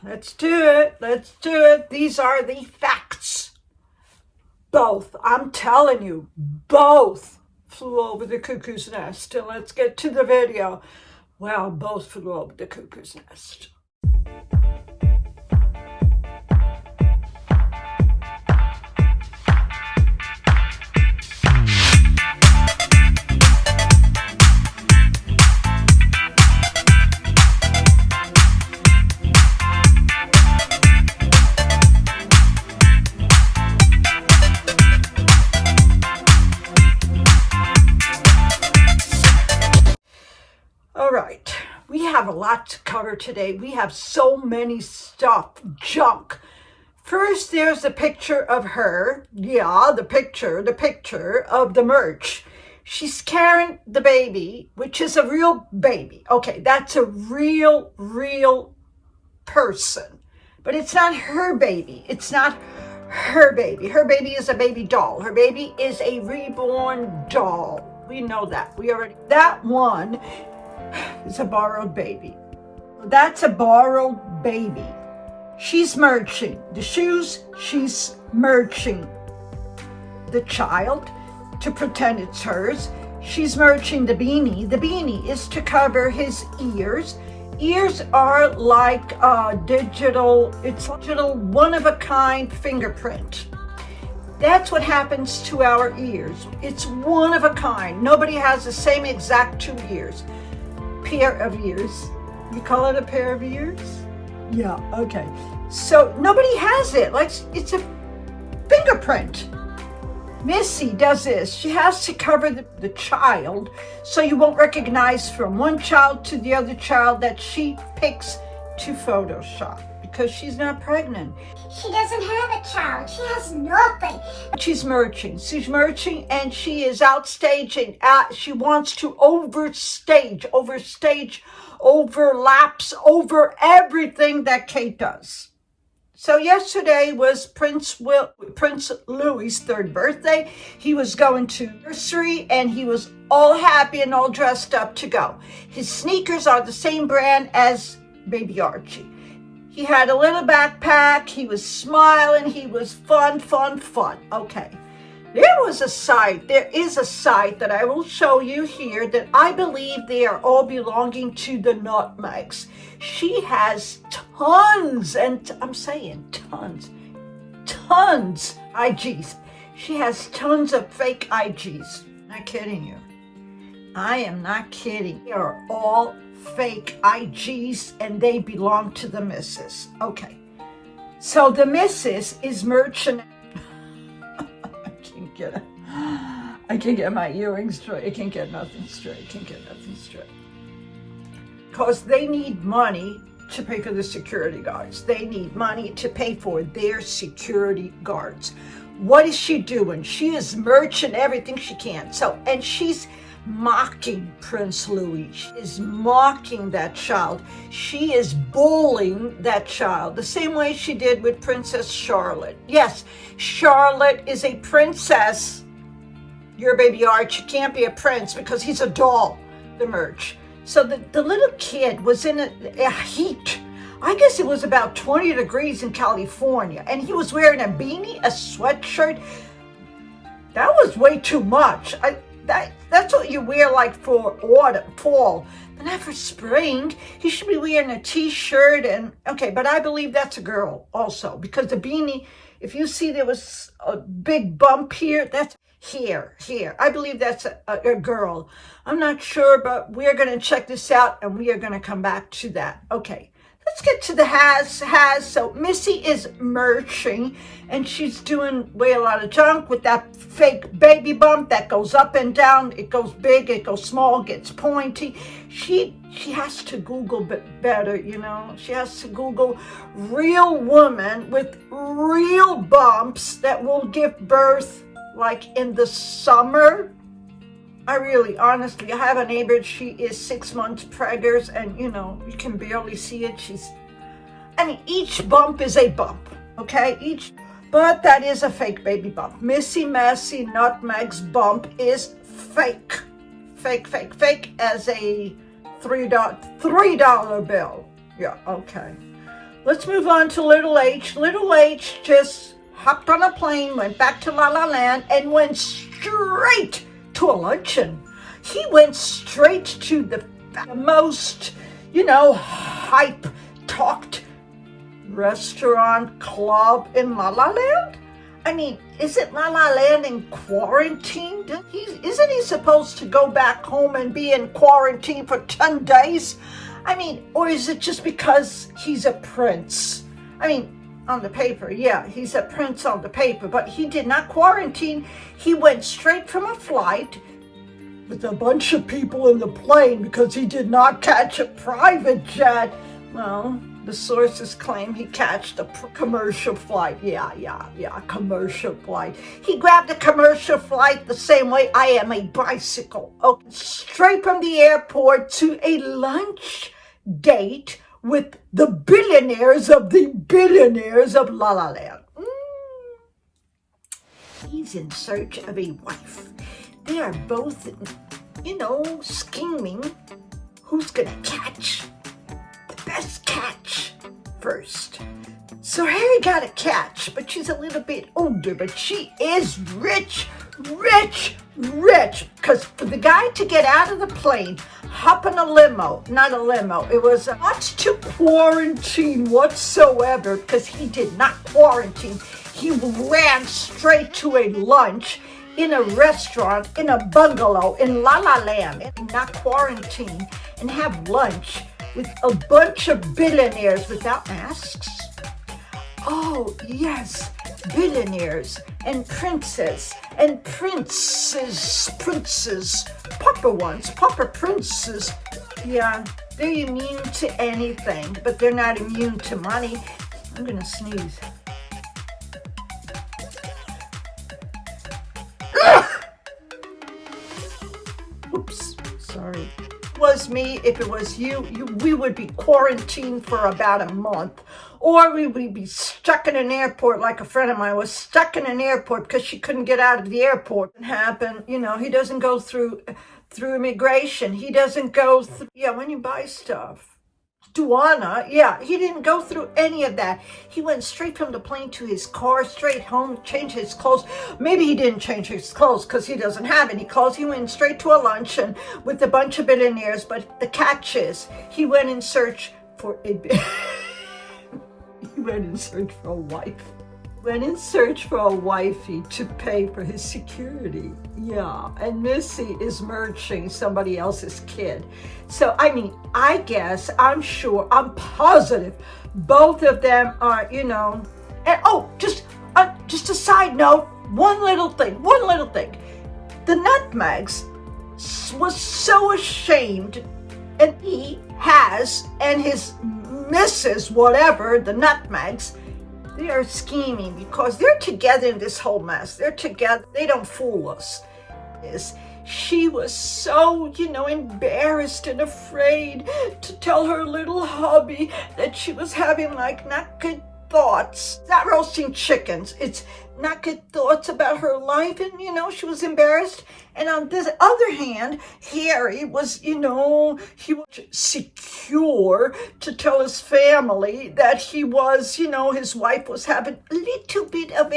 Let's do it. Let's do it. These are the facts. Both, I'm telling you, both flew over the cuckoo's nest. And let's get to the video. Well, both flew over the cuckoo's nest. All right, we have a lot to cover today. We have so many junk. First, there's a picture of her. Yeah, the picture of the merch. She's carrying the baby, which is a real baby. Okay, that's a real person. But it's not her baby. It's not her baby. Her baby is a baby doll. Her baby is a reborn doll. We know that. That one is a borrowed baby. That's a borrowed baby. She's merching the shoes. She's merching the child to pretend it's hers. She's merching the beanie. The beanie is to cover his ears. Ears are like digital one-of-a-kind fingerprint. That's what happens to our ears. It's one of a kind. Nobody has the same exact two ears. Pair of ears. You call it a pair of ears? Yeah, okay. So nobody has it. Like, it's a fingerprint. Missy does this. She has to cover the child so you won't recognize from one child to the other child that she picks to Photoshop because she's not pregnant. She doesn't have a child. She has nothing. She's merching. She's merching and she is outstaging. She wants to overlaps over everything that Kate does. So yesterday was Prince Louis's third birthday. He was going to nursery and he was all happy and all dressed up to go. His sneakers are the same brand as baby Archie. He had a little backpack. He was smiling. He was fun. Okay. There is a site that I will show you here that I believe they are all belonging to the Nutmegs. She has tons, and I'm saying tons IGs. She has tons of fake IGs. Not kidding you. I am not kidding. They are all fake IGs and they belong to the missus. Okay. So the missus is merchant. I can't get my earrings straight. I can't get nothing straight. Because they need money to pay for the security guards. They need money to pay for their security guards. What is she doing? She is merching everything she can. And she's mocking Prince Louis. She is mocking that child. She is bullying that child the same way she did with Princess Charlotte. Yes, Charlotte is a princess. Your baby Archie can't be a prince because he's a doll, the merch. So the little kid was in a heat. I guess it was about 20 degrees in California. And he was wearing a beanie, a sweatshirt. That was way too much. That's what you wear like for fall, but not for spring. He should be wearing a t-shirt but I believe that's a girl also because the beanie, if you see there was a big bump here, that's here. I believe that's a girl. I'm not sure, but we're going to check this out and we are going to come back to that. Okay. Let's get to the has. So Missy is merching and she's doing way a lot of junk with that fake baby bump that goes up and down. It goes big, it goes small, gets pointy. She has to Google better, you know. She has to Google real woman with real bumps that will give birth like in the summer. I have a neighbor, she is 6 months pregnant and you can barely see it. Each bump is a bump, okay? But that is a fake baby bump. Missy Nutmeg's bump is fake as a $3 bill. Yeah, okay. let's move on to Little H. Little H just hopped on a plane, went back to La La Land, and went straight to a luncheon. He went straight to the most, hype talked restaurant club in La La Land. I mean, isn't La La Land in quarantine? Isn't he supposed to go back home and be in quarantine for 10 days? I mean, or is it just because he's a prince? I mean, on the paper, yeah, he's a prince on the paper, but he did not quarantine. He went straight from a flight with a bunch of people in the plane because he did not catch a private jet. Well, the sources claim he catched a commercial flight. Yeah, commercial flight. He grabbed a commercial flight the same way I am a bicycle. Okay, straight from the airport to a lunch date with the billionaires of La La Land. He's in search of a wife. They are both, scheming who's gonna catch the best catch first. So Harry got a catch, but she's a little bit older, but she is rich. Because for the guy to get out of the plane, hop in a limo, not a limo, it was not to quarantine whatsoever, because he did not quarantine. He ran straight to a lunch in a restaurant, in a bungalow in La La Land, and not quarantine, and have lunch with a bunch of billionaires without masks. Oh, yes, billionaires and princes, proper princes. Yeah, they're immune to anything, but they're not immune to money. I'm gonna sneeze. Oops, sorry. If it was me, if it was you, we would be quarantined for about a month. Or we would be stuck in an airport, like a friend of mine was stuck in an airport because she couldn't get out of the airport. It happened, he doesn't go through immigration. He doesn't go through, when you buy stuff. Duana, he didn't go through any of that. He went straight from the plane to his car, straight home, changed his clothes. Maybe he didn't change his clothes because he doesn't have any clothes. He went straight to a luncheon with a bunch of billionaires, but the catch is he went in search for a wife. Went in search for a wifey to pay for his security. Yeah, and Missy is merging somebody else's kid. So, I'm sure, I'm positive both of them are, and just a side note, one little thing. The Nutmegs was so ashamed, and he has, and his Mrs. whatever, the Nutmegs, they are scheming because they're together in this whole mess. They're together. They don't fool us. She was so, embarrassed and afraid to tell her little hubby that she was having not good thoughts. It's not roasting chickens. It's not good thoughts about her life. And, she was embarrassed. And on this other hand, Harry was, he was secure to tell his family that he was, his wife was having a little bit of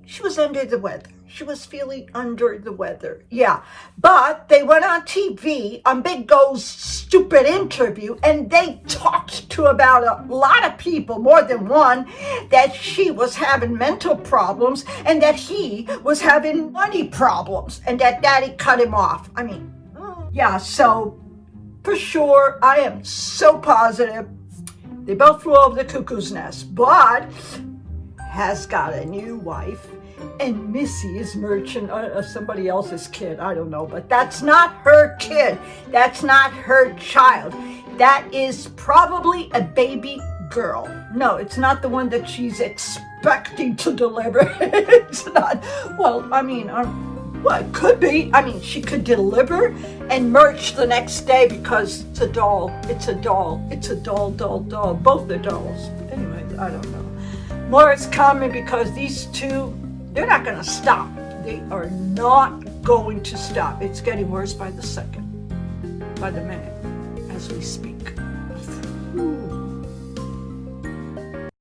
she was under the weather. She was feeling under the weather. Yeah. But they went on TV on Big Go's stupid interview, and they talked to about a lot of people, more than one, that she was having mental problems and that he was having money problems and that daddy cut him off. So for sure, I am so positive they both flew over the cuckoo's nest, but has got a new wife. And Missy is merchant somebody else's kid. I don't know, but that's not her kid. That's not her child. That is probably a baby girl. No, it's not the one that she's expecting to deliver. It's not. Well, it could be. She could deliver and merch the next day because it's a doll. It's a doll. It's a doll. Both the dolls. Anyway, I don't know. More is coming because these two, they're not going to stop. They are not going to stop. It's getting worse by the second, by the minute, as we speak. Ooh.